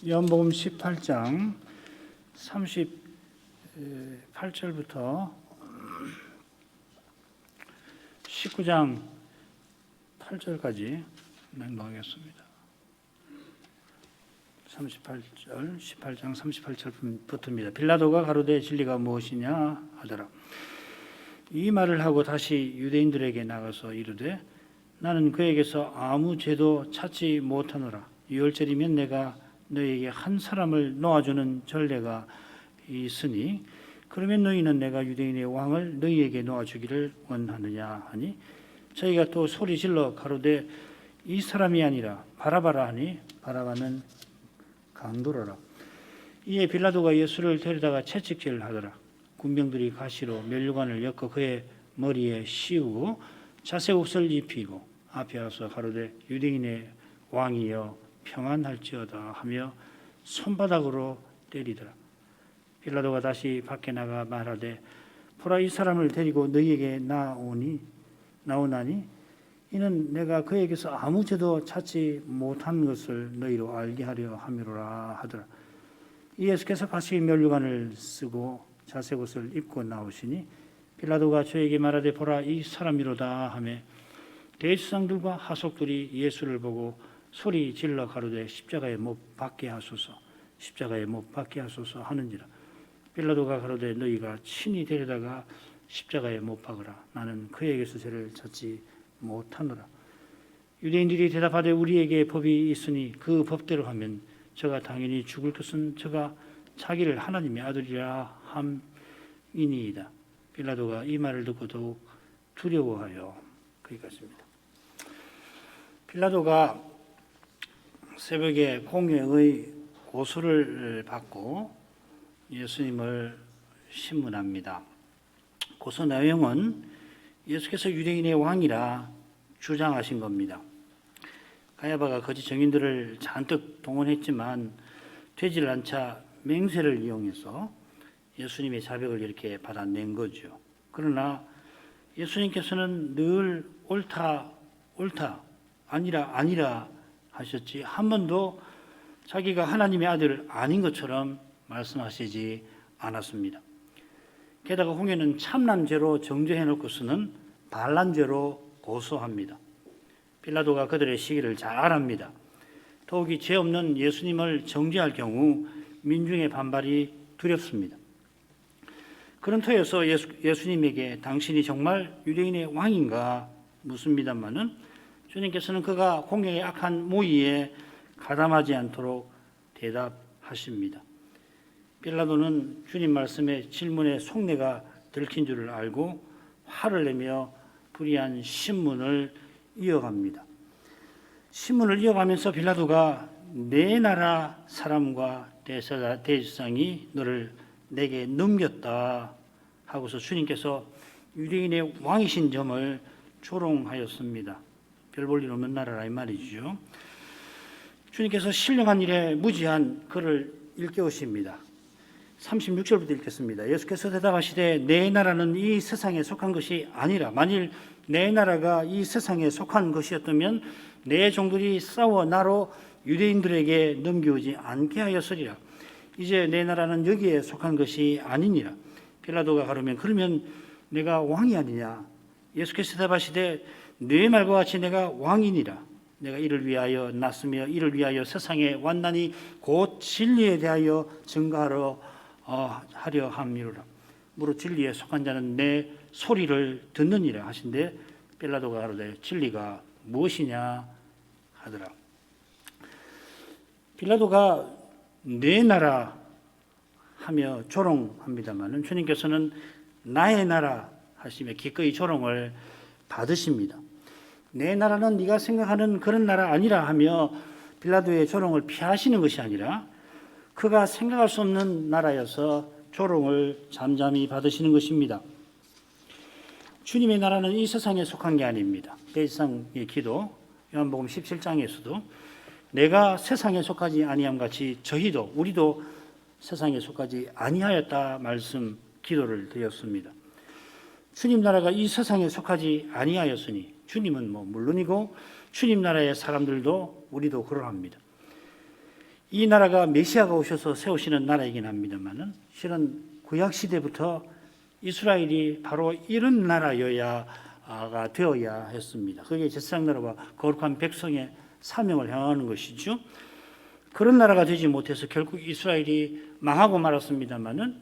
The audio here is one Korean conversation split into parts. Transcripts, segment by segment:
요한복음 18장 38절부터 19장 8절까지 맹독하겠습니다. 18장 38절부터입니다. 빌라도가 가로되 진리가 무엇이냐 하더라. 이 말을 하고 다시 유대인들에게 나가서 이르되 나는 그에게서 아무 죄도 찾지 못하노라. 유월절이면 내가 너희에게 한 사람을 놓아주는 전례가 있으니 그러면 너희는 내가 유대인의 왕을 너희에게 놓아주기를 원하느냐 하니 저희가 또 소리질러 가로되 이 사람이 아니라 바라바라 하니 바라바는 강도로라. 이에 빌라도가 예수를 데려다가 채찍질하더라. 군병들이 가시로 면류관을 엮어 그의 머리에 씌우고 자색옷을 입히고 앞에 와서 가로되 유대인의 왕이여 평안할지어다 하며 손바닥으로 때리더라. 빌라도가 다시 밖에 나가 말하되 보라 이 사람을 데리고 너희에게 나오나니 이는 내가 그에게서 아무 죄도 찾지 못한 것을 너희로 알게 하려 함이로라 하더라. 예수께서 다시 면류관을 쓰고 자색옷을 입고 나오시니 빌라도가 저에게 말하되 보라 이 사람이로다 하며 대제사장들과 하속들이 예수를 보고 소리 질러 가로되 십자가에 못 박게 하소서 십자가에 못 박게 하소서 하는지라. 빌라도가 가로되 너희가 친히 데려다가 십자가에 못 박으라. 나는 그에게서 죄를 찾지 못하노라. 유대인들이 대답하되 우리에게 법이 있으니 그 법대로 하면 저가 당연히 죽을 것은 저가 자기를 하나님의 아들이라 함이니이다. 빌라도가 이 말을 듣고 더욱 두려워하여 거기까지입니다. 빌라도가 새벽에 공회의 고소를 받고 예수님을 신문합니다. 고소 내용은 예수께서 유대인의 왕이라 주장하신 겁니다. 가야바가 거짓 증인들을 잔뜩 동원했지만 되질 않자 맹세를 이용해서 예수님의 자백을 이렇게 받아낸 거죠. 그러나 예수님께서는 늘 옳다 아니라 하셨지 한 번도 자기가 하나님의 아들 아닌 것처럼 말씀하시지 않았습니다. 게다가 홍해는 참난죄로 정죄해놓고서는 반란죄로 고소합니다. 빌라도가 그들의 시기를 잘 압니다. 더욱이 죄 없는 예수님을 정죄할 경우 민중의 반발이 두렵습니다. 그런 터여서 예수님에게 당신이 정말 유대인의 왕인가 묻습니다마는 주님께서는 그가 홍해의 악한 모의에 가담하지 않도록 대답하십니다. 빌라도는 주님 말씀에 질문의 속내가 들킨 줄을 알고 화를 내며 불의한 신문을 이어갑니다. 신문을 이어가면서 빌라도가 내 나라 사람과 대제사장이 너를 내게 넘겼다 하고서 주님께서 유대인의 왕이신 점을 조롱하였습니다. 별 볼 일 없는 나라라 이 말이죠. 주님께서 신령한 일에 무지한 그를 일깨우십니다. 36절부터 읽겠습니다. 예수께서 대답하시되 내 나라는 이 세상에 속한 것이 아니라 만일 내 나라가 이 세상에 속한 것이었다면 내 종들이 싸워 나로 유대인들에게 넘겨오지 않게 하였으리라. 이제 내 나라는 여기에 속한 것이 아니니라. 빌라도가 가로면 그러면 내가 왕이 아니냐. 예수께서 대답하시되 네 말과 같이 내가 왕이니라. 내가 이를 위하여 났으며 이를 위하여 세상에 왔나니 곧 진리에 대하여 증거하러 하려 함이로라. 무릇 진리에 속한 자는 내 소리를 듣느니라 하신데 빌라도가 가로되 진리가 무엇이냐 하더라. 빌라도가 내 나라 하며 조롱합니다마는 주님께서는 나의 나라 하시며 기꺼이 조롱을 받으십니다. 내 나라는 네가 생각하는 그런 나라 아니라 하며 빌라도의 조롱을 피하시는 것이 아니라 그가 생각할 수 없는 나라여서 조롱을 잠잠히 받으시는 것입니다. 주님의 나라는 이 세상에 속한 게 아닙니다. 대제사장의 기도 요한복음 17장에서도 내가 세상에 속하지 아니함 같이 저희도 우리도 세상에 속하지 아니하였다 말씀 기도를 드렸습니다. 주님 나라가 이 세상에 속하지 아니하였으니 주님은 물론이고 주님 나라의 사람들도 우리도 그러합니다. 이 나라가 메시아가 오셔서 세우시는 나라이긴 합니다만은 실은 구약 시대부터 이스라엘이 바로 이런 나라여야가 되어야 했습니다. 그게 제사장 나라와 거룩한 백성의 사명을 향하는 것이죠. 그런 나라가 되지 못해서 결국 이스라엘이 망하고 말았습니다만은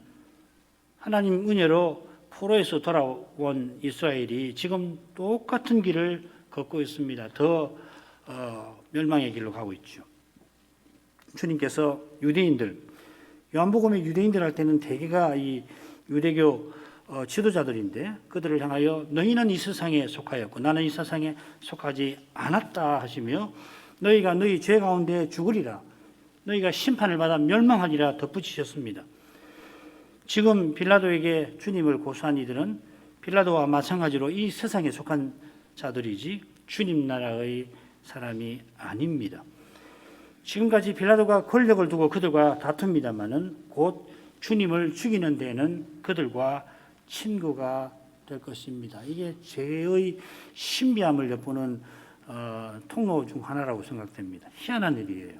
하나님 은혜로 포로에서 돌아온 이스라엘이 지금 똑같은 길을 걷고 있습니다. 더 멸망의 길로 가고 있죠. 주님께서 유대인들, 요한복음의 유대인들 할 때는 대개가 이 유대교 지도자들인데 그들을 향하여 너희는 이 세상에 속하였고 나는 이 세상에 속하지 않았다 하시며 너희가 너희 죄 가운데 죽으리라, 너희가 심판을 받아 멸망하리라 덧붙이셨습니다. 지금 빌라도에게 주님을 고소한 이들은 빌라도와 마찬가지로 이 세상에 속한 자들이지 주님 나라의 사람이 아닙니다. 지금까지 빌라도가 권력을 두고 그들과 다툽니다마는 곧 주님을 죽이는 데는 그들과 친구가 될 것입니다. 이게 죄의 신비함을 엿보는 통로 중 하나라고 생각됩니다. 희한한 일이에요.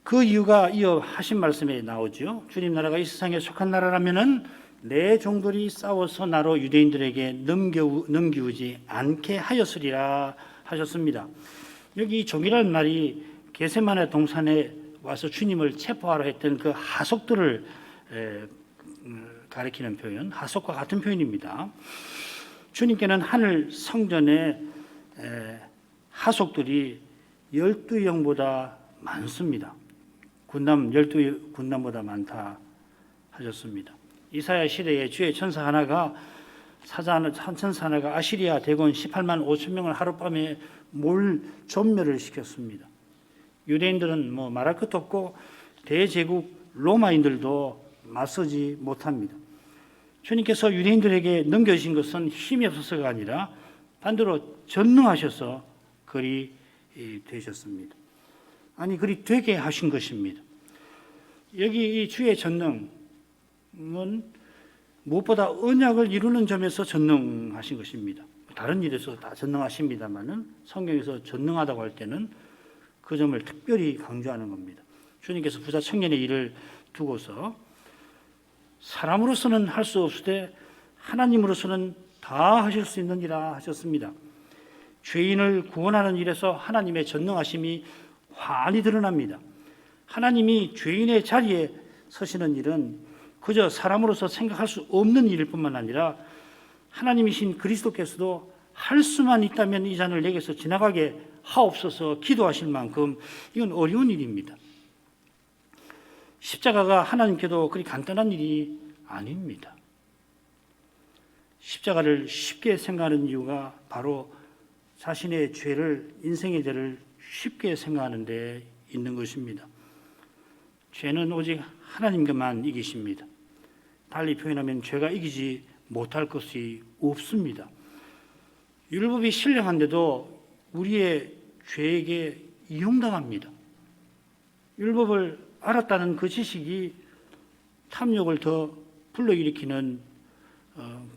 그 이유가 이어 하신 말씀에 나오죠. 주님 나라가 이 세상에 속한 나라라면은 내 종들이 싸워서 나로 유대인들에게 넘기우지 않게 하였으리라 하셨습니다. 여기 종이라는 말이 겟세마네 동산에 와서 주님을 체포하러 했던 그 하속들을 가리키는 표현, 하속과 같은 표현입니다. 주님께는 하늘 성전에 하속들이 12영보다 많습니다. 군남 12군남보다 많다 하셨습니다. 이사야 시대에 주의 천사 하나가 천사 하나가 아시리아 대군 18만 5천 명을 하룻밤에 전멸을 시켰습니다. 유대인들은 말할 것도 없고 대제국 로마인들도 맞서지 못합니다. 주님께서 유대인들에게 넘겨주신 것은 힘이 없어서가 아니라 반대로 전능하셔서 그리 되셨습니다. 아니 그리 되게 하신 것입니다. 여기 이 주의 전능은 무엇보다 언약을 이루는 점에서 전능하신 것입니다. 다른 일에서 다 전능하십니다만은 성경에서 전능하다고 할 때는 그 점을 특별히 강조하는 겁니다. 주님께서 부자 청년의 일을 두고서 사람으로서는 할 수 없으되 하나님으로서는 다 하실 수 있느니라 하셨습니다. 죄인을 구원하는 일에서 하나님의 전능하심이 환히 드러납니다. 하나님이 죄인의 자리에 서시는 일은 그저 사람으로서 생각할 수 없는 일일 뿐만 아니라 하나님이신 그리스도께서도 할 수만 있다면 이 잔을 내게서 지나가게 하옵소서 기도하실 만큼 이건 어려운 일입니다. 십자가가 하나님께도 그리 간단한 일이 아닙니다. 십자가를 쉽게 생각하는 이유가 바로 자신의 죄를, 인생의 죄를 쉽게 생각하는 데 있는 것입니다. 죄는 오직 하나님께만 이기십니다. 달리 표현하면 죄가 이기지 못할 것이 없습니다. 율법이 신령한데도 우리의 죄에게 이용당합니다. 율법을 알았다는 그 지식이 탐욕을 더 불러일으키는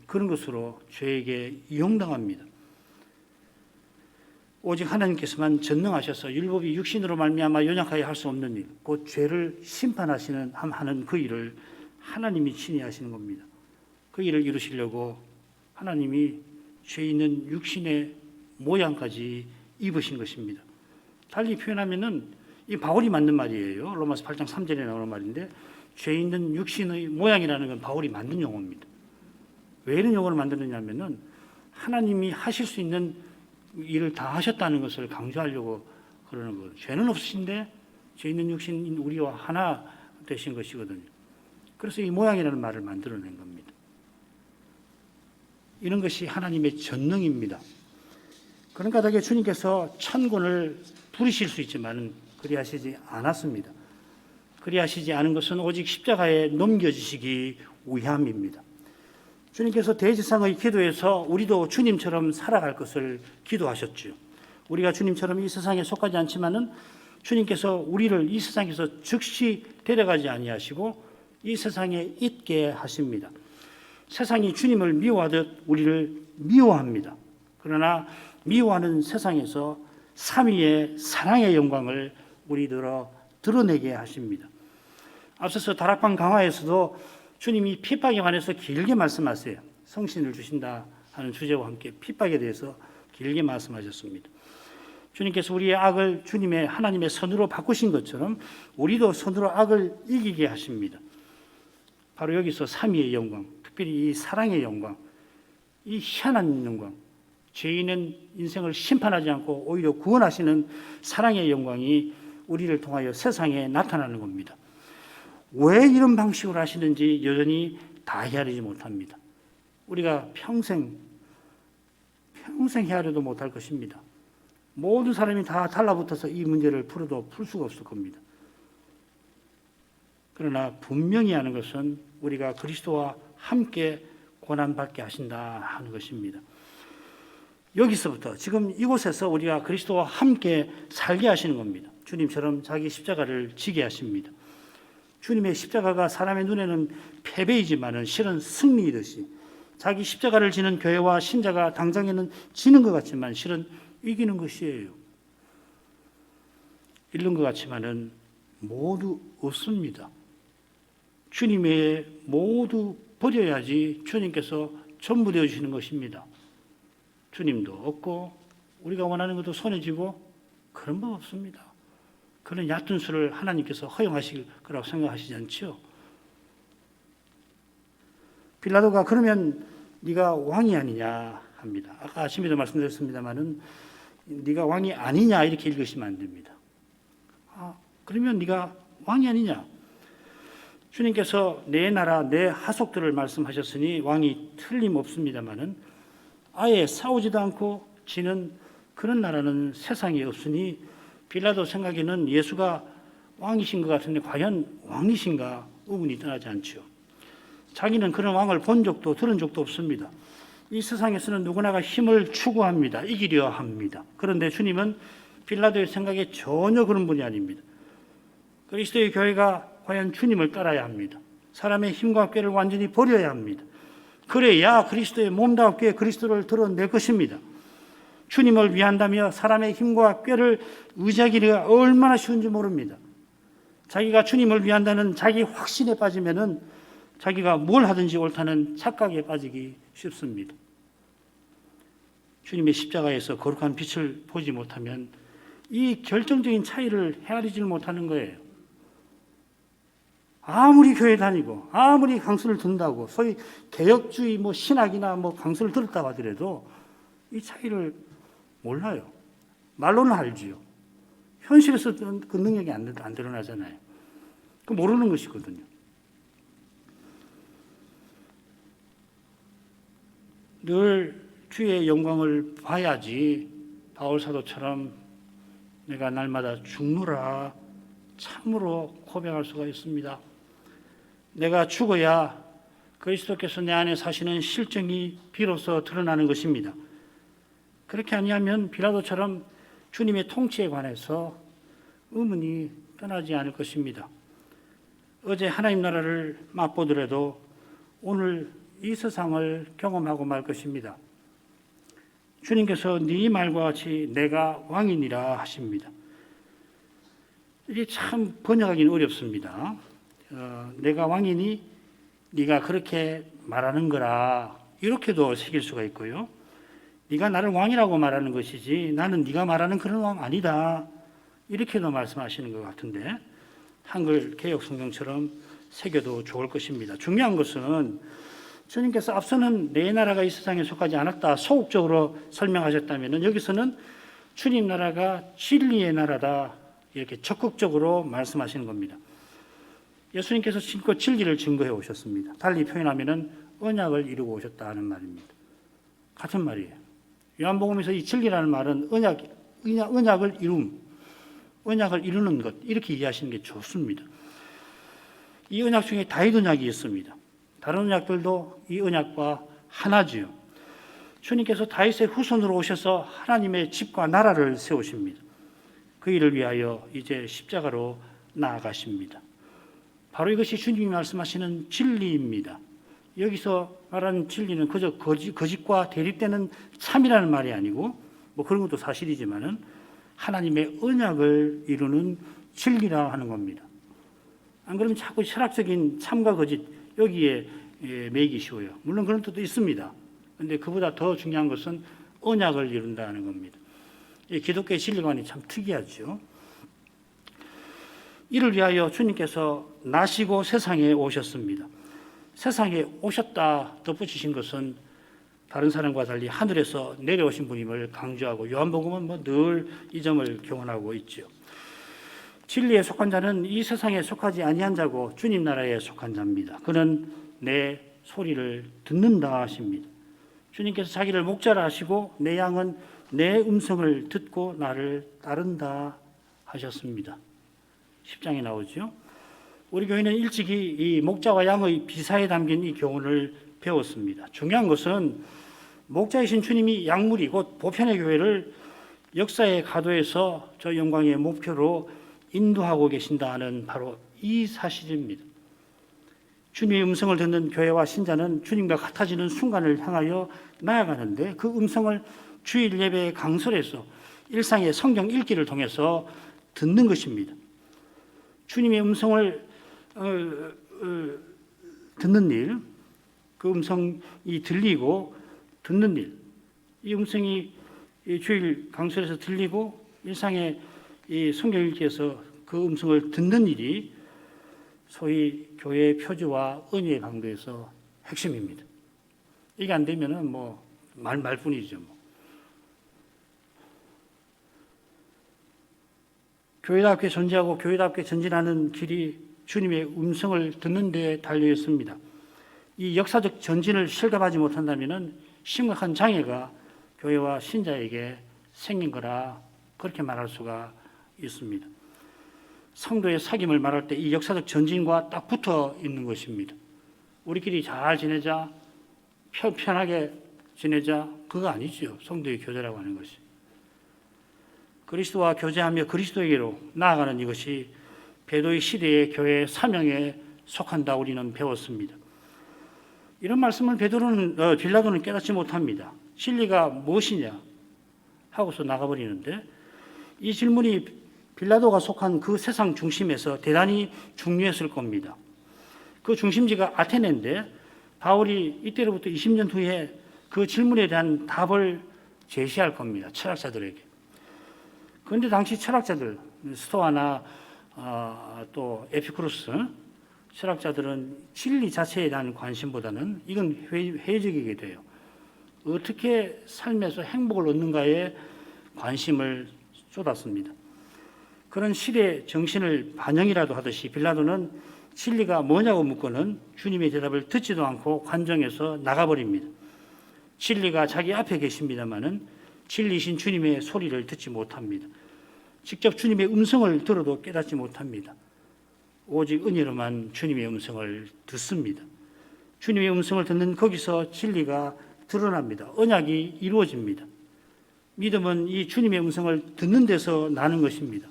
그런 것으로 죄에게 이용당합니다. 오직 하나님께서만 전능하셔서 율법이 육신으로 말미암아 연약하게 할 수 없는 일, 곧 죄를 심판하시는 하는 그 일을 하나님이 친히 하시는 겁니다. 그 일을 이루시려고 하나님이 죄 있는 육신의 모양까지 입으신 것입니다. 달리 표현하면은 이 바울이 만든 말이에요. 로마서 8장 3절에 나오는 말인데 죄 있는 육신의 모양이라는 건 바울이 만든 용어입니다. 왜 이런 용어를 만드느냐면은 하나님이 하실 수 있는 일을 다 하셨다는 것을 강조하려고 그러는 거예요. 죄는 없으신데 죄 있는 육신 우리와 하나 되신 것이거든요. 그래서 이 모양이라는 말을 만들어낸 겁니다. 이런 것이 하나님의 전능입니다. 그런 까닭에 주님께서 천군을 부리실 수 있지만 그리하시지 않았습니다. 그리하시지 않은 것은 오직 십자가에 넘겨지시기 위함입니다. 주님께서 대제사장의 기도에서 우리도 주님처럼 살아갈 것을 기도하셨죠. 우리가 주님처럼 이 세상에 속하지 않지만은 주님께서 우리를 이 세상에서 즉시 데려가지 아니하시고 이 세상에 있게 하십니다. 세상이 주님을 미워하듯 우리를 미워합니다. 그러나 미워하는 세상에서 삼위의 사랑의 영광을 우리들어 드러내게 하십니다. 앞서서 다락방 강화에서도 주님이 핍박에 관해서 길게 말씀하세요. 성신을 주신다 하는 주제와 함께 핍박에 대해서 길게 말씀하셨습니다. 주님께서 우리의 악을 주님의 하나님의 선으로 바꾸신 것처럼 우리도 선으로 악을 이기게 하십니다. 바로 여기서 삼위의 영광, 특별히 이 사랑의 영광, 이 희한한 영광, 죄인은 인생을 심판하지 않고 오히려 구원하시는 사랑의 영광이 우리를 통하여 세상에 나타나는 겁니다. 왜 이런 방식으로 하시는지 여전히 다 헤아리지 못합니다. 우리가 평생 헤아려도 못할 것입니다. 모든 사람이 다 달라붙어서 이 문제를 풀어도 풀 수가 없을 겁니다. 그러나 분명히 하는 것은 우리가 그리스도와 함께 고난받게 하신다 하는 것입니다. 여기서부터 지금 이곳에서 우리가 그리스도와 함께 살게 하시는 겁니다. 주님처럼 자기 십자가를 지게 하십니다. 주님의 십자가가 사람의 눈에는 패배이지만은 실은 승리이듯이 자기 십자가를 지는 교회와 신자가 당장에는 지는 것 같지만 실은 이기는 것이에요. 잃는 것 같지만은 모두 없습니다. 주님의 모두 버려야지 주님께서 전부 되어주시는 것입니다. 주님도 없고 우리가 원하는 것도 손에 쥐고 그런 법 없습니다. 그런 얕은 수를 하나님께서 허용하실 거라고 생각하시지 않죠? 빌라도가 그러면 네가 왕이 아니냐 합니다. 아까 아침에도 말씀드렸습니다마는 네가 왕이 아니냐 이렇게 읽으시면 안 됩니다. 그러면 네가 왕이 아니냐? 주님께서 내 나라 내 하속들을 말씀하셨으니 왕이 틀림없습니다마는 아예 싸우지도 않고 지는 그런 나라는 세상에 없으니 빌라도 생각에는 예수가 왕이신 것 같은데 과연 왕이신가 의문이 떠나지 않죠. 자기는 그런 왕을 본 적도 들은 적도 없습니다. 이 세상에서는 누구나가 힘을 추구합니다. 이기려 합니다. 그런데 주님은 빌라도의 생각에 전혀 그런 분이 아닙니다. 그리스도의 교회가 과연 주님을 따라야 합니다. 사람의 힘과 꾀를 완전히 버려야 합니다. 그래야 그리스도의 몸답게 그리스도를 드러낼 것입니다. 주님을 위한다며 사람의 힘과 꾀를 의지하기가 얼마나 쉬운지 모릅니다. 자기가 주님을 위한다는 자기 확신에 빠지면은 자기가 뭘 하든지 옳다는 착각에 빠지기 쉽습니다. 주님의 십자가에서 거룩한 빛을 보지 못하면 이 결정적인 차이를 헤아리지 못하는 거예요. 아무리 교회 다니고 아무리 강수를 듣는다고 소위 개혁주의 신학이나 강수를 들었다고 하더라도 이 차이를 몰라요. 말로는 알지요. 현실에서 그 능력이 안 드러나잖아요. 그 모르는 것이거든요. 늘 주의 영광을 봐야지 바울 사도처럼 내가 날마다 죽노라 참으로 고백할 수가 있습니다. 내가 죽어야 그리스도께서 내 안에 사시는 실정이 비로소 드러나는 것입니다. 그렇게 아니하면 빌라도처럼 주님의 통치에 관해서 의문이 떠나지 않을 것입니다. 어제 하나님 나라를 맛보더라도 오늘 이 세상을 경험하고 말 것입니다. 주님께서 네 말과 같이 내가 왕이니라 하십니다. 이게 참 번역하기는 어렵습니다. 내가 왕이니 네가 그렇게 말하는 거라 이렇게도 새길 수가 있고요. 네가 나를 왕이라고 말하는 것이지 나는 네가 말하는 그런 왕 아니다. 이렇게도 말씀하시는 것 같은데 한글 개역 성경처럼 새겨도 좋을 것입니다. 중요한 것은 주님께서 앞서는 내 나라가 이 세상에 속하지 않았다 소극적으로 설명하셨다면 여기서는 주님 나라가 진리의 나라다 이렇게 적극적으로 말씀하시는 겁니다. 예수님께서 실컷 진리를 증거해 오셨습니다. 달리 표현하면 언약을 이루고 오셨다는 말입니다. 같은 말이에요. 요한복음에서 이 진리라는 말은 언약을 이루는 것 이렇게 이해하시는 게 좋습니다. 이 언약 중에 다윗 언약이 있습니다. 다른 언약들도 이 언약과 하나지요. 주님께서 다윗의 후손으로 오셔서 하나님의 집과 나라를 세우십니다. 그 일을 위하여 이제 십자가로 나아가십니다. 바로 이것이 주님이 말씀하시는 진리입니다. 여기서 말하는 진리는 그저 거짓과 대립되는 참이라는 말이 아니고 그런 것도 사실이지만은 하나님의 언약을 이루는 진리라 하는 겁니다. 안 그러면 자꾸 철학적인 참과 거짓 여기에 매이기 쉬워요. 물론 그런 뜻도 있습니다. 그런데 그보다 더 중요한 것은 언약을 이룬다는 겁니다. 기독교의 진리관이 참 특이하죠. 이를 위하여 주님께서 나시고 세상에 오셨습니다. 세상에 오셨다 덧붙이신 것은 다른 사람과 달리 하늘에서 내려오신 분임을 강조하고 요한복음은 늘 이 점을 교훈하고 있죠. 진리에 속한 자는 이 세상에 속하지 아니한 자고 주님 나라에 속한 자입니다. 그는 내 소리를 듣는다 하십니다. 주님께서 자기를 목자라 하시고 내 양은 내 음성을 듣고 나를 따른다 하셨습니다. 10장에 나오죠. 우리 교회는 일찍이 이 목자와 양의 비사에 담긴 이 교훈을 배웠습니다. 중요한 것은 목자이신 주님이 양무리 곧 보편의 교회를 역사의 가도에서 저 영광의 목표로 인도하고 계신다는 바로 이 사실입니다. 주님의 음성을 듣는 교회와 신자는 주님과 같아지는 순간을 향하여 나아가는데 그 음성을 주일 예배의 강설에서 일상의 성경 읽기를 통해서 듣는 것입니다. 주님의 음성을 듣는 일, 그 음성이 들리고 듣는 일, 이 음성이 주일 강설에서 들리고 일상의 이 성경 읽기에서 그 음성을 듣는 일이 소위 교회의 표주와 은혜의 강도에서 핵심입니다. 이게 안 되면은 말뿐이죠. 교회답게 존재하고 교회답게 전진하는 길이 주님의 음성을 듣는 데 달려 있습니다. 이 역사적 전진을 실감하지 못한다면은 심각한 장애가 교회와 신자에게 생긴 거라 그렇게 말할 수가 있습니다. 성도의 사귐을 말할 때 이 역사적 전진과 딱 붙어 있는 것입니다. 우리끼리 잘 지내자, 편하게 지내자, 그거 아니죠. 성도의 교제라고 하는 것이. 그리스도와 교제하며 그리스도에게로 나아가는 이것이 베드로의 시대의 교회의 사명에 속한다 우리는 배웠습니다. 이런 말씀을 빌라도는 깨닫지 못합니다. 진리가 무엇이냐 하고서 나가버리는데 이 질문이 빌라도가 속한 그 세상 중심에서 대단히 중요했을 겁니다. 그 중심지가 아테네인데 바울이 이때로부터 20년 후에 그 질문에 대한 답을 제시할 겁니다. 철학자들에게. 그런데 당시 철학자들, 스토아나 또 에피쿠로스 철학자들은 진리 자체에 대한 관심보다는 이건 회의적이게 돼요. 어떻게 삶에서 행복을 얻는가에 관심을 쏟았습니다. 그런 시대 정신을 반영이라도 하듯이 빌라도는 진리가 뭐냐고 묻고는 주님의 대답을 듣지도 않고 관정에서 나가버립니다. 진리가 자기 앞에 계십니다마는 진리신 주님의 소리를 듣지 못합니다. 직접 주님의 음성을 들어도 깨닫지 못합니다. 오직 은혜로만 주님의 음성을 듣습니다. 주님의 음성을 듣는 거기서 진리가 드러납니다. 언약이 이루어집니다. 믿음은 이 주님의 음성을 듣는 데서 나는 것입니다.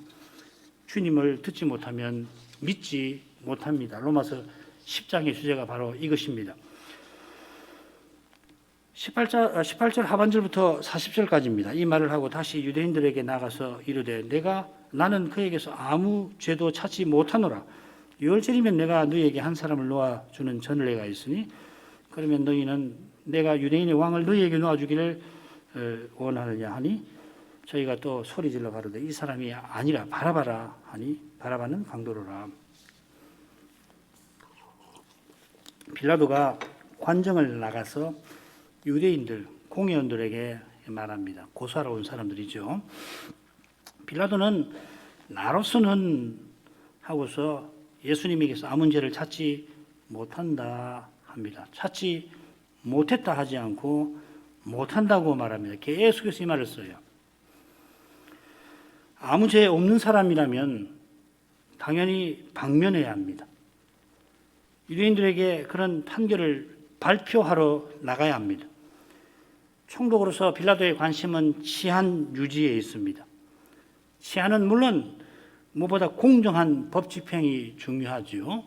주님을 듣지 못하면 믿지 못합니다. 로마서 10장의 주제가 바로 이것입니다. 18절 하반절부터 40절까지입니다. 이 말을 하고 다시 유대인들에게 나가서 이르되 나는 그에게서 아무 죄도 찾지 못하노라. 유월절이면 내가 너희에게 한 사람을 놓아주는 전례가 있으니 그러면 너희는 내가 유대인의 왕을 너희에게 놓아주기를 원하느냐 하니 저희가 또 소리질러 가로되 이 사람이 아니라 바라바라 하니 바라바는 강도로라. 빌라도가 관정을 나가서 유대인들, 공회원들에게 말합니다. 고소하러 온 사람들이죠. 빌라도는 나로서는 하고서 예수님에게서 아무 죄를 찾지 못한다 합니다. 찾지 못했다 하지 않고 못한다고 말합니다. 계속해서 이 말을 써요. 아무 죄 없는 사람이라면 당연히 방면해야 합니다. 유대인들에게 그런 판결을 발표하러 나가야 합니다. 총독으로서 빌라도의 관심은 치안 유지에 있습니다. 치안은 물론 무엇보다 공정한 법 집행이 중요하죠.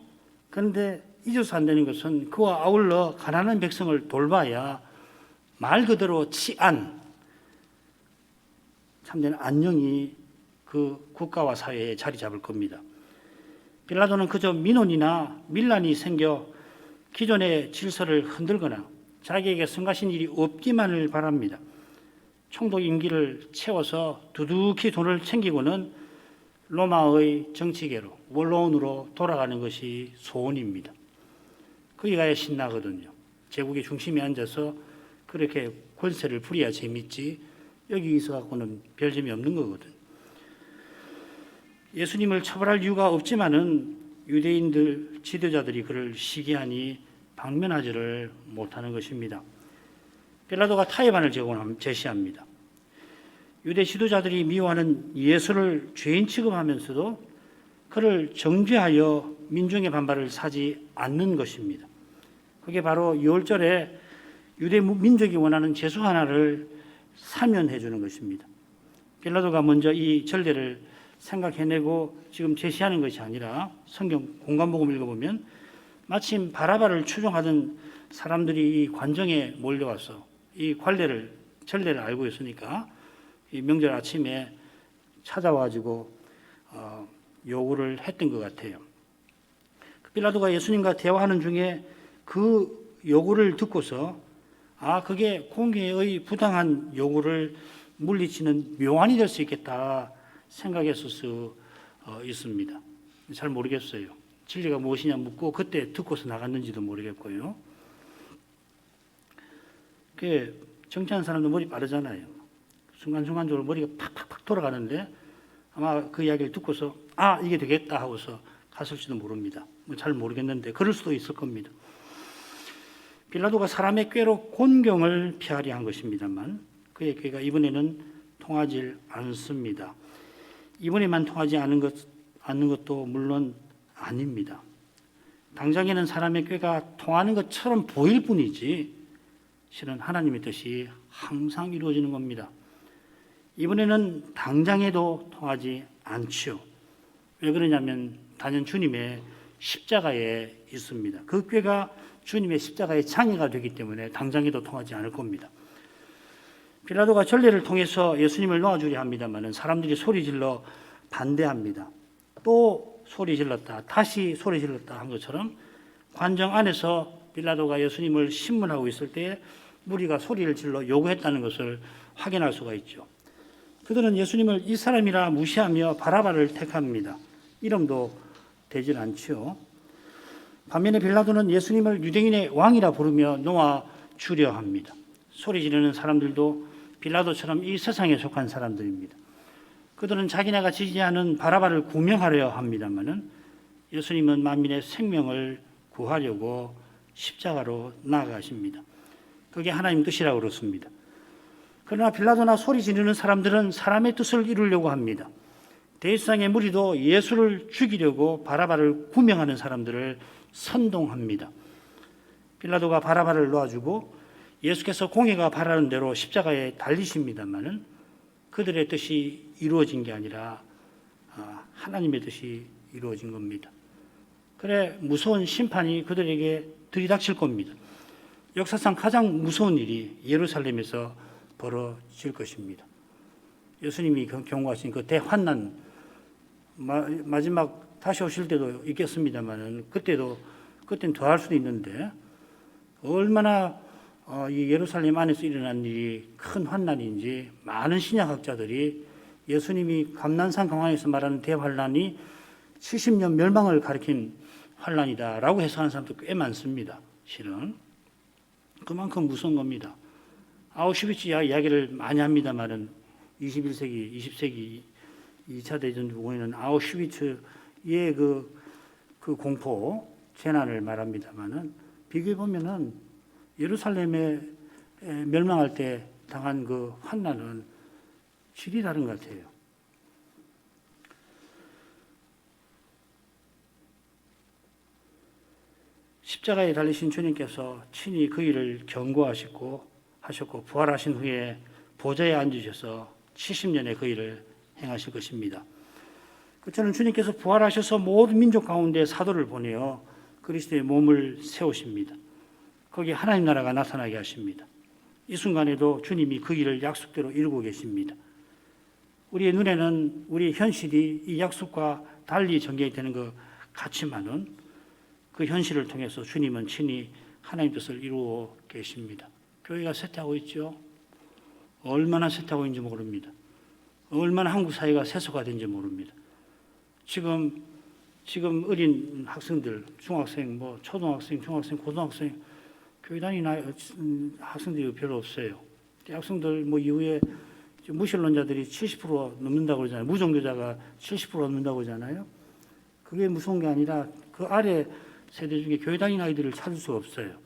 그런데 잊어서 안 되는 것은 그와 아울러 가난한 백성을 돌봐야 말 그대로 치안, 참된 안녕이 그 국가와 사회에 자리 잡을 겁니다. 빌라도는 그저 민원이나 밀란이 생겨 기존의 질서를 흔들거나 자기에게 성가신 일이 없기만을 바랍니다. 총독 임기를 채워서 두둑히 돈을 챙기고는 로마의 정치계로, 원로원으로 돌아가는 것이 소원입니다. 거기가야 신나거든요. 제국의 중심에 앉아서 그렇게 권세를 부려야 재밌지 여기 있어갖고는 별 재미 없는 거거든요. 예수님을 처벌할 이유가 없지만은 유대인들 지도자들이 그를 시기하니 방면하지를 못하는 것입니다. 빌라도가 타협안을 제시합니다. 유대 지도자들이 미워하는 예수를 죄인 취급하면서도 그를 정죄하여 민중의 반발을 사지 않는 것입니다. 그게 바로 6월절에 유대 민족이 원하는 제수 하나를 사면해 주는 것입니다. 빌라도가 먼저 이 전례를 생각해내고 지금 제시하는 것이 아니라 성경 공간복음 읽어보면 마침 바라바를 추종하던 사람들이 이 관정에 몰려와서 이 전례를 알고 있으니까 이 명절 아침에 찾아와가지고 요구를 했던 것 같아요. 빌라도가 예수님과 대화하는 중에 그 요구를 듣고서 그게 공의의 부당한 요구를 물리치는 묘안이 될 수 있겠다 생각했을 수 있습니다. 잘 모르겠어요. 진리가 무엇이냐 묻고 그때 듣고서 나갔는지도 모르겠고요. 정치하는 사람도 머리 빠르잖아요. 순간순간적으로 머리가 팍팍팍 돌아가는데 아마 그 이야기를 듣고서 이게 되겠다 하고서 갔을지도 모릅니다. 잘 모르겠는데 그럴 수도 있을 겁니다. 빌라도가 사람의 꾀로 곤경을 피하려 한 것입니다만 그의 꾀가 이번에는 통하지 않습니다. 이번에만 통하지 않는 것도 물론 아닙니다. 당장에는 사람의 꾀가 통하는 것처럼 보일 뿐이지 실은 하나님의 뜻이 항상 이루어지는 겁니다. 이번에는 당장에도 통하지 않지요. 왜 그러냐면 단연 주님의 십자가에 있습니다. 그 꾀가 주님의 십자가의 장애가 되기 때문에 당장에도 통하지 않을 겁니다. 빌라도가 전례를 통해서 예수님을 놓아주려 합니다만 사람들이 소리질러 반대합니다. 또 소리 질렀다, 다시 소리 질렀다 한 것처럼 관정 안에서 빌라도가 예수님을 신문하고 있을 때 무리가 소리를 질러 요구했다는 것을 확인할 수가 있죠. 그들은 예수님을 이 사람이라 무시하며 바라바를 택합니다. 이름도 되질 않지요. 반면에 빌라도는 예수님을 유대인의 왕이라 부르며 놓아주려 합니다. 소리 지르는 사람들도 빌라도처럼 이 세상에 속한 사람들입니다. 그들은 자기네가 지지하는 바라바를 구명하려 합니다마는 예수님은 만민의 생명을 구하려고 십자가로 나아가십니다. 그게 하나님 뜻이라고 그렇습니다. 그러나 빌라도나 소리 지르는 사람들은 사람의 뜻을 이루려고 합니다. 대제사장의 무리도 예수를 죽이려고 바라바를 구명하는 사람들을 선동합니다. 빌라도가 바라바를 놓아주고 예수께서 공의가 바라는 대로 십자가에 달리십니다마는 그들의 뜻이 이루어진 게 아니라 하나님의 뜻이 이루어진 겁니다. 그래 무서운 심판이 그들에게 들이닥칠 겁니다. 역사상 가장 무서운 일이 예루살렘에서 벌어질 것입니다. 예수님이 경고하신 그 대환난 마지막 다시 오실 때도 있겠습니다만은 그때는 더 할 수도 있는데 얼마나 이 예루살렘 안에서 일어난 일이 큰 환난인지 많은 신약학자들이 예수님이 감난산 강황에서 말하는 대환난이 70년 멸망을 가리킨 환난이다라고 해석하는 사람도 꽤 많습니다. 실은 그만큼 무서운 겁니다. 아우슈비츠 이야기를 많이 합니다만은 21세기, 20세기 2차 대전 후에는 아우슈비츠의 그 공포, 재난을 말합니다만은 비교해 보면은 예루살렘에 멸망할 때 당한 그 환난은 질이 다른 것 같아요. 십자가에 달리신 주님께서 친히 그 일을 경고하셨고 부활하신 후에 보좌에 앉으셔서 70년의 그 일을 행하실 것입니다. 저는 주님께서 부활하셔서 모든 민족 가운데 사도를 보내어 그리스도의 몸을 세우십니다. 거기에 하나님 나라가 나타나게 하십니다. 이 순간에도 주님이 그 일을 약속대로 이루고 계십니다. 우리의 눈에는 우리 현실이 이 약속과 달리 전개되는 것 같지만은 그 현실을 통해서 주님은 친히 하나님 뜻을 이루어 계십니다. 교회가 쇠퇴하고 있죠. 얼마나 쇠퇴하고 있는지 모릅니다. 얼마나 한국 사회가 세속화된지 모릅니다. 지금 어린 학생들, 중학생, 초등학생, 중학생, 고등학생, 교회 다니는 학생들이 별로 없어요. 학생들 이후에 무신론자들이 70% 넘는다고 그러잖아요. 무종교자가 70% 넘는다고 그러잖아요. 그게 무서운 게 아니라 그 아래 세대 중에 교회 다니는 아이들을 찾을 수가 없어요.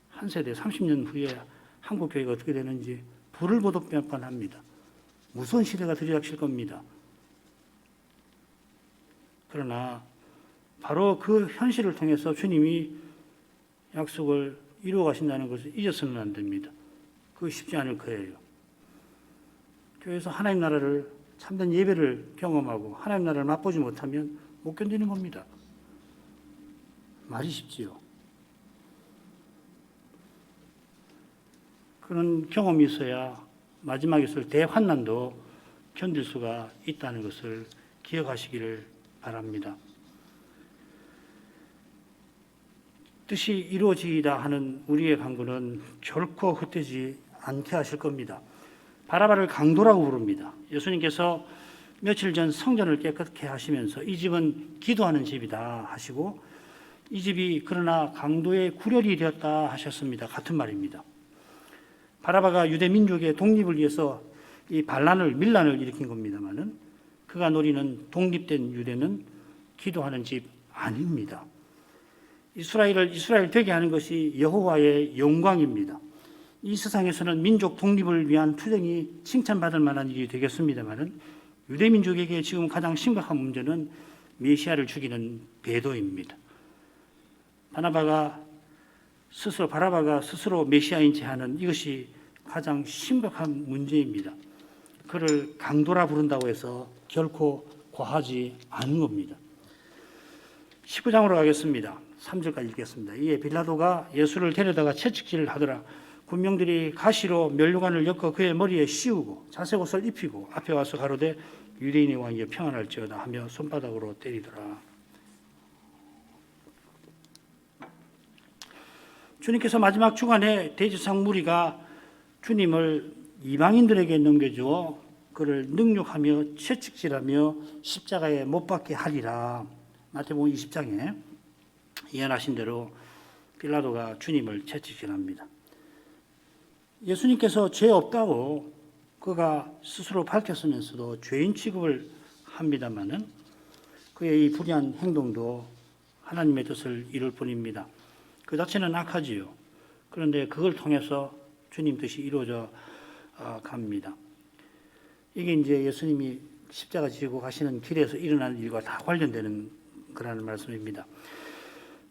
한 세대, 30년 후에 한국 교회가 어떻게 되는지 불을 보듯 뻔합니다. 무서운 시대가 들이닥칠 겁니다. 그러나 바로 그 현실을 통해서 주님이 약속을 이루어 가신다는 것을 잊어서는 안 됩니다. 그거 쉽지 않을 거예요. 교회에서 하나님 나라를 참된 예배를 경험하고 하나님 나라를 맛보지 못하면 못 견디는 겁니다. 말이 쉽지요. 그런 경험이 있어야 마지막에 있을 대환난도 견딜 수가 있다는 것을 기억하시기를 바랍니다. 뜻이 이루어지다 하는 우리의 간구는 결코 헛되지 않게 하실 겁니다. 바라바를 강도라고 부릅니다. 예수님께서 며칠 전 성전을 깨끗게 하시면서 이 집은 기도하는 집이다 하시고 이 집이 그러나 강도의 구렬이 되었다 하셨습니다. 같은 말입니다. 바라바가 유대 민족의 독립을 위해서 이 밀란을 일으킨 겁니다만은 그가 노리는 독립된 유대는 기도하는 집 아닙니다. 이스라엘 되게 하는 것이 여호와의 영광입니다. 이 세상에서는 민족 독립을 위한 투쟁이 칭찬받을 만한 일이 되겠습니다만은 유대 민족에게 지금 가장 심각한 문제는 메시아를 죽이는 배도입니다. 바라바가 스스로 메시아인 채 하는 이것이 가장 심각한 문제입니다. 그를 강도라 부른다고 해서 결코 과하지 않은 겁니다. 19장으로 가겠습니다. 3절까지 읽겠습니다. 이에 빌라도가 예수를 데려다가 채찍질을 하더라. 군병들이 가시로 면류관을 엮어 그의 머리에 씌우고 자색 옷을 입히고 앞에 와서 가로되 유대인의 왕이여 평안할지어다 하며 손바닥으로 때리더라. 주님께서 마지막 주간에 대제사장 무리가 주님을 이방인들에게 넘겨주어 그를 능욕하며 채찍질하며 십자가에 못 박게 하리라. 마태복음 20장에 예언하신 대로 빌라도가 주님을 채찍질합니다. 예수님께서 죄 없다고 그가 스스로 밝혔으면서도 죄인 취급을 합니다마는 그의 이 불의한 행동도 하나님의 뜻을 이룰 뿐입니다. 그 자체는 악하지요. 그런데 그걸 통해서 주님 뜻이 이루어져 갑니다. 이게 이제 예수님이 십자가 지고 가시는 길에서 일어나는 일과 다 관련되는 그런 말씀입니다.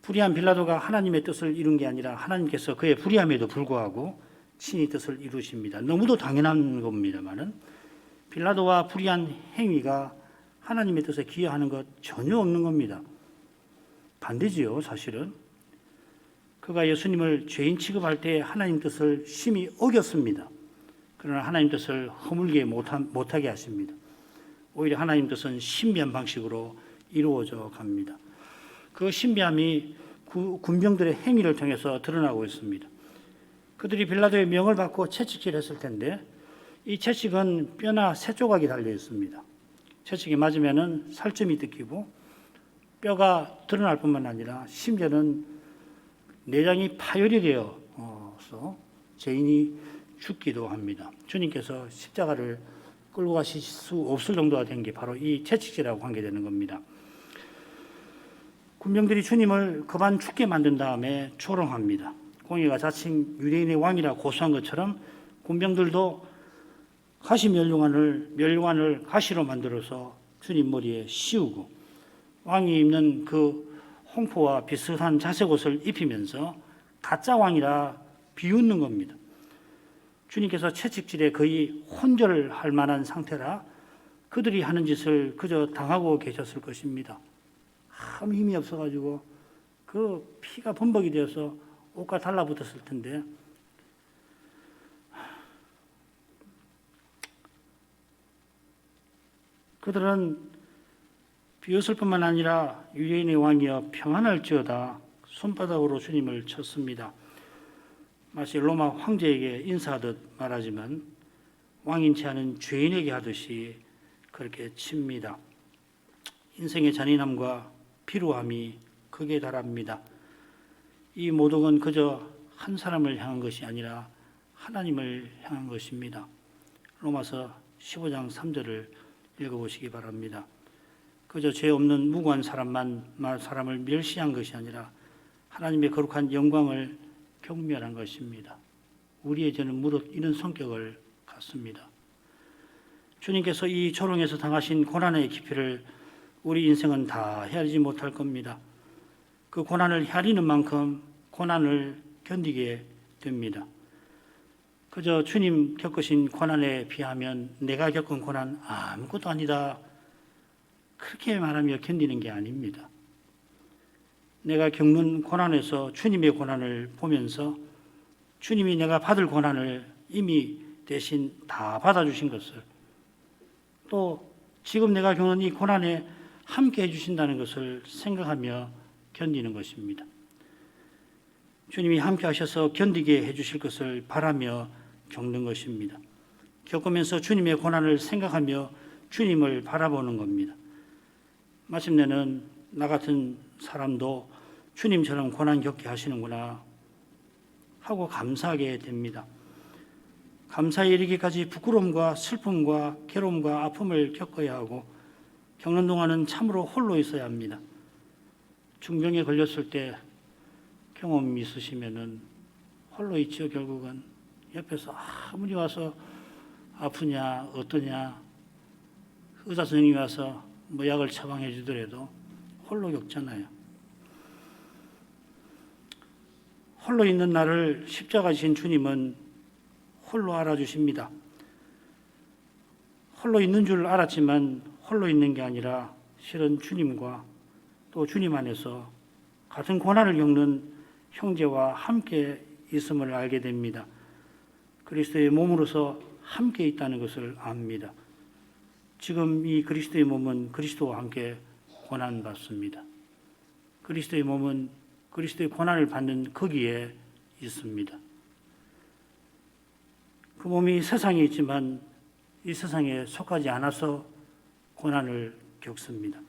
불의한 빌라도가 하나님의 뜻을 이룬 게 아니라 하나님께서 그의 불의함에도 불구하고 친히 뜻을 이루십니다. 너무도 당연한 겁니다만은 빌라도와 불의한 행위가 하나님의 뜻에 기여하는 것 전혀 없는 겁니다. 반대지요, 사실은. 그가 예수님을 죄인 취급할 때 하나님 뜻을 심히 어겼습니다. 그러나 하나님 뜻을 허물게 못하게 하십니다. 오히려 하나님 뜻은 신비한 방식으로 이루어져 갑니다. 그 신비함이 군병들의 행위를 통해서 드러나고 있습니다. 그들이 빌라도의 명을 받고 채찍질했을 텐데 이 채찍은 뼈나 새 조각이 달려 있습니다. 채찍이 맞으면은 살점이 뜯기고 뼈가 드러날 뿐만 아니라 심지어는 내장이 파열이 되어서 죄인이 죽기도 합니다. 주님께서 십자가를 끌고 가실 수 없을 정도가 된 게 바로 이 채찍질하고 관계되는 겁니다. 군병들이 주님을 그만 죽게 만든 다음에 조롱합니다. 공의가 자칭 유대인의 왕이라 고소한 것처럼 군병들도 가시 멸류관을 가시로 만들어서 주님 머리에 씌우고 왕이 입는 그 홍포와 비슷한 자색 옷을 입히면서 가짜 왕이라 비웃는 겁니다. 주님께서 채찍질에 거의 혼절할 만한 상태라 그들이 하는 짓을 그저 당하고 계셨을 것입니다. 아무 힘이 없어가지고 그 피가 범벅이 되어서 옷과 달라붙었을 텐데 그들은 비웃을 뿐만 아니라 유대인의 왕이여 평안할지어다 손바닥으로 주님을 쳤습니다. 마치 로마 황제에게 인사하듯 말하지만 왕인치 않은 죄인에게 하듯이 그렇게 칩니다. 인생의 잔인함과 피로함이 극에 달합니다. 이 모독은 그저 한 사람을 향한 것이 아니라 하나님을 향한 것입니다. 로마서 15장 3절을 읽어보시기 바랍니다. 그저 죄 없는 무고한 사람을 멸시한 것이 아니라 하나님의 거룩한 영광을 경멸한 것입니다. 우리의 죄는 무릇 이런 성격을 갖습니다. 주님께서 이 조롱에서 당하신 고난의 깊이를 우리 인생은 다 헤아리지 못할 겁니다. 그 고난을 헤아리는 만큼 고난을 견디게 됩니다. 그저 주님 겪으신 고난에 비하면 내가 겪은 고난 아무것도 아니다. 그렇게 말하며 견디는 게 아닙니다. 내가 겪는 고난에서 주님의 고난을 보면서 주님이 내가 받을 고난을 이미 대신 다 받아주신 것을, 또 지금 내가 겪는 이 고난에 함께 해주신다는 것을 생각하며 견디는 것입니다. 주님이 함께 하셔서 견디게 해주실 것을 바라며 겪는 것입니다. 겪으면서 주님의 고난을 생각하며 주님을 바라보는 겁니다. 마침내는 나 같은 사람도 주님처럼 고난 겪게 하시는구나 하고 감사하게 됩니다. 감사에 이르기까지 부끄러움과 슬픔과 괴로움과 아픔을 겪어야 하고 겪는 동안은 참으로 홀로 있어야 합니다. 중병에 걸렸을 때 경험 있으시면은 홀로 있죠. 결국은 옆에서 아무리 와서 아프냐 어떠냐 의사 선생님이 와서 뭐 약을 처방해 주더라도 홀로 겪잖아요. 홀로 있는 나를 십자가 지신 주님은 홀로 알아주십니다. 홀로 있는 줄 알았지만 홀로 있는 게 아니라 실은 주님과 또 주님 안에서 같은 고난을 겪는 형제와 함께 있음을 알게 됩니다. 그리스도의 몸으로서 함께 있다는 것을 압니다. 지금 이 그리스도의 몸은 그리스도와 함께 고난받습니다. 그리스도의 몸은 그리스도의 고난을 받는 거기에 있습니다. 그 몸이 세상에 있지만 이 세상에 속하지 않아서 고난을 겪습니다.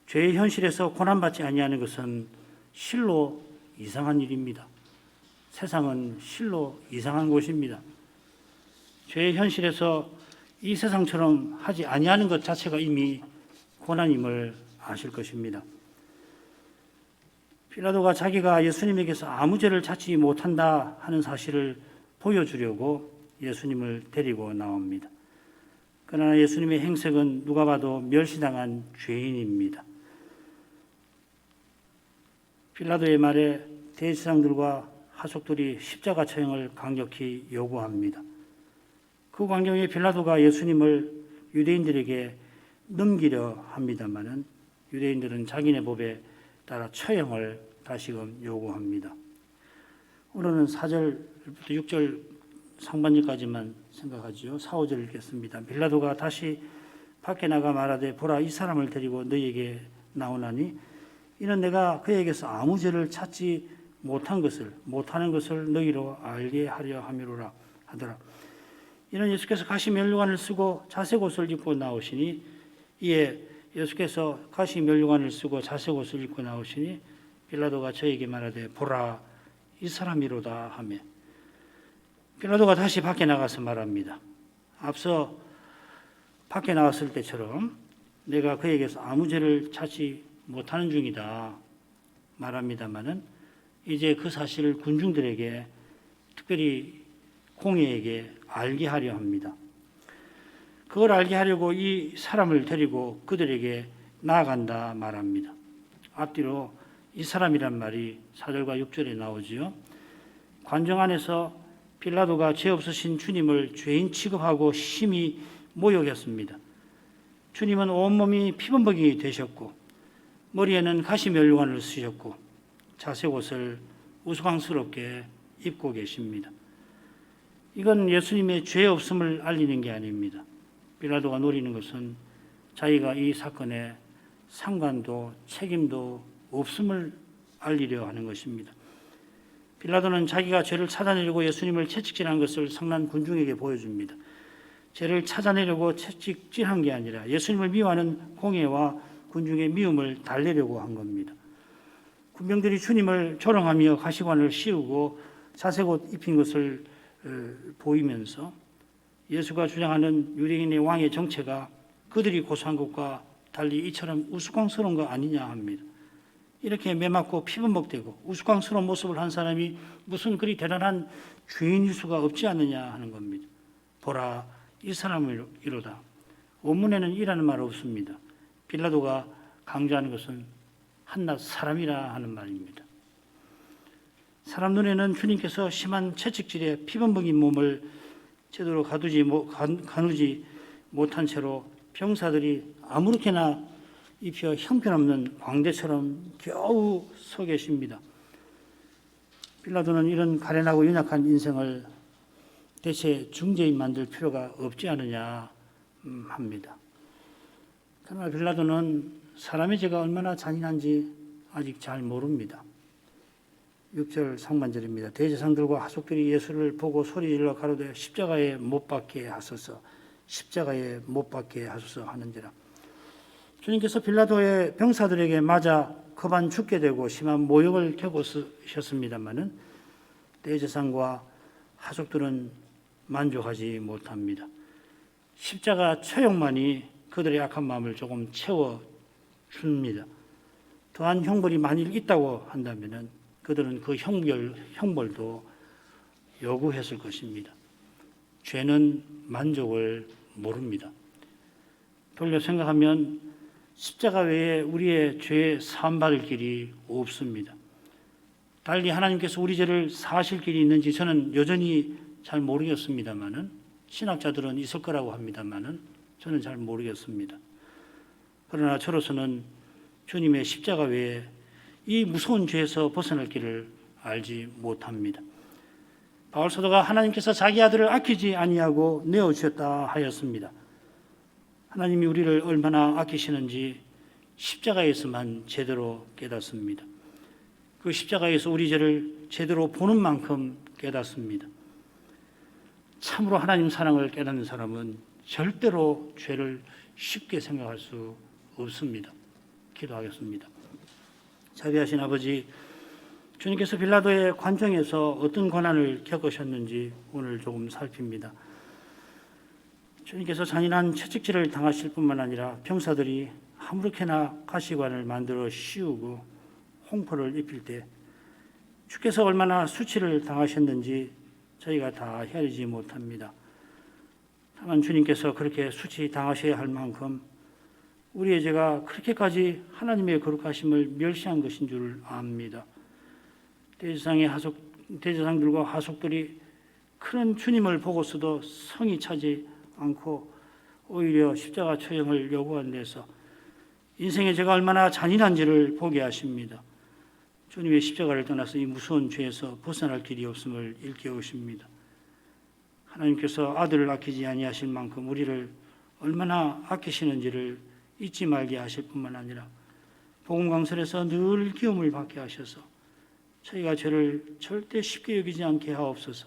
죄의 현실에서 고난받지 아니하는 것은 실로 이상한 일입니다. 세상은 실로 이상한 곳입니다. 죄의 현실에서 이 세상처럼 하지 아니하는 것 자체가 이미 고난임을 아실 것입니다. 빌라도가 자기가 예수님에게서 아무 죄를 찾지 못한다 하는 사실을 보여주려고 예수님을 데리고 나옵니다. 그러나 예수님의 행색은 누가 봐도 멸시당한 죄인입니다. 빌라도의 말에 대제사장들과 하족들이 십자가 처형을 강력히 요구합니다. 그 광경에 빌라도가 예수님을 유대인들에게 넘기려 합니다마는 유대인들은 자기네 법에 따라 처형을 다시금 요구합니다. 오늘은 4절부터 6절 상반절까지만 생각하지요. 4, 5절 읽겠습니다. 빌라도가 다시 밖에 나가 말하되 보라 이 사람을 데리고 너희에게 나오나니 이는 내가 그에게서 아무 죄를 찾지 못하는 것을 너희로 알게 하려 함이로라 하더라. 이는 예수께서 가시 면류관을 쓰고 자색 옷을 입고 나오시니 이에 예수께서 가시 면류관을 쓰고 자색 옷을 입고 나오시니 빌라도가 저에게 말하되 보라 이 사람이로다 하며 빌라도가 다시 밖에 나가서 말합니다. 앞서 밖에 나왔을 때처럼 내가 그에게서 아무 죄를 찾지 못하는 중이다 말합니다마는 이제 그 사실을 군중들에게 특별히 공회에게 알게 하려 합니다. 그걸 알게 하려고 이 사람을 데리고 그들에게 나아간다 말합니다. 앞뒤로 이 사람이란 말이 4절과 6절에 나오지요. 관정 안에서 빌라도가 죄 없으신 주님을 죄인 취급하고 심히 모욕했습니다. 주님은 온몸이 피범벅이 되셨고 머리에는 가시면류관을 쓰셨고 자색 옷을 우스꽝스럽게 입고 계십니다. 이건 예수님의 죄 없음을 알리는 게 아닙니다. 빌라도가 노리는 것은 자기가 이 사건에 상관도 책임도 없음을 알리려 하는 것입니다. 빌라도는 자기가 죄를 찾아내려고 예수님을 채찍질한 것을 성난 군중에게 보여줍니다. 죄를 찾아내려고 채찍질한 게 아니라 예수님을 미워하는 공회와 군중의 미움을 달래려고 한 겁니다. 군병들이 주님을 조롱하며 가시관을 씌우고 자색옷 입힌 것을 보이면서 예수가 주장하는 유대인의 왕의 정체가 그들이 고소한 것과 달리 이처럼 우스꽝스러운 거 아니냐 합니다. 이렇게 매맞고 피범벅되고 우스꽝스러운 모습을 한 사람이 무슨 그리 대단한 죄인일 수가 없지 않느냐 하는 겁니다. 보라, 이 사람을 이로다. 원문에는 이라는 말 없습니다. 빌라도가 강조하는 것은 한낱 사람이라 하는 말입니다. 사람 눈에는 주님께서 심한 채찍질에 피범벅인 몸을 제대로 가누지 못한 채로 병사들이 아무렇게나 입혀 형편없는 광대처럼 겨우 서 계십니다. 빌라도는 이런 가련하고 연약한 인생을 대체 중재인 만들 필요가 없지 않느냐 합니다. 그러나 빌라도는 사람의 죄가 얼마나 잔인한지 아직 잘 모릅니다. 6절 상반절입니다. 대제사장들과 하속들이 예수를 보고 소리질러 가로되 십자가에 못 박게 하소서, 십자가에 못 박게 하소서 하는지라. 주님께서 빌라도의 병사들에게 맞아 급한 죽게 되고 심한 모욕을 겪으셨습니다마는 대제사장과 하속들은 만족하지 못합니다. 십자가 처형만이 그들의 약한 마음을 조금 채워줍니다. 더한 형벌이 만일 있다고 한다면 그들은 그 형벌도 요구했을 것입니다. 죄는 만족을 모릅니다. 돌려 생각하면 십자가 외에 우리의 죄 사함받을 길이 없습니다. 달리 하나님께서 우리 죄를 사하실 길이 있는지 저는 여전히 잘 모르겠습니다만은, 신학자들은 있을 거라고 합니다만은 저는 잘 모르겠습니다. 그러나 저로서는 주님의 십자가 외에 이 무서운 죄에서 벗어날 길을 알지 못합니다. 바울 사도가 하나님께서 자기 아들을 아끼지 아니하고 내어주셨다 하였습니다. 하나님이 우리를 얼마나 아끼시는지 십자가에서만 제대로 깨닫습니다. 그 십자가에서 우리 죄를 제대로 보는 만큼 깨닫습니다. 참으로 하나님 사랑을 깨닫는 사람은 절대로 죄를 쉽게 생각할 수 없습니다. 기도하겠습니다. 자비하신 아버지, 주님께서 빌라도의 관정에서 어떤 고난을 겪으셨는지 오늘 조금 살핍니다. 주님께서 잔인한 채찍질을 당하실 뿐만 아니라 병사들이 아무렇게나 가시관을 만들어 씌우고 홍포를 입힐 때 주께서 얼마나 수치를 당하셨는지 저희가 다 헤아리지 못합니다. 다만 주님께서 그렇게 수치 당하셔야 할 만큼 우리의 죄가 그렇게까지 하나님의 거룩하심을 멸시한 것인 줄 압니다. 대제사장들과 하속들이 큰 주님을 보고서도 성이 차지 않고 오히려 십자가 처형을 요구한 데서 인생의 죄가 얼마나 잔인한지를 보게 하십니다. 주님의 십자가를 떠나서 이 무서운 죄에서 벗어날 길이 없음을 일깨우십니다. 하나님께서 아들을 아끼지 아니하실 만큼 우리를 얼마나 아끼시는지를 잊지 말게 하실 뿐만 아니라 복음 강설에서 늘 기움을 받게 하셔서 저희가 죄를 절대 쉽게 여기지 않게 하옵소서.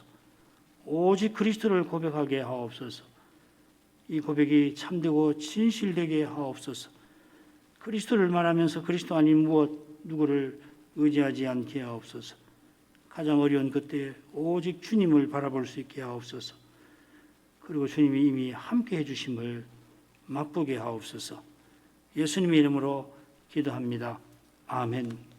오직 그리스도를 고백하게 하옵소서. 이 고백이 참되고 진실되게 하옵소서. 그리스도를 말하면서 그리스도 아닌 누구를 의지하지 않게 하옵소서. 가장 어려운 그때 오직 주님을 바라볼 수 있게 하옵소서. 그리고 주님이 이미 함께 해주심을 맛보게 하옵소서. 예수님의 이름으로 기도합니다. 아멘.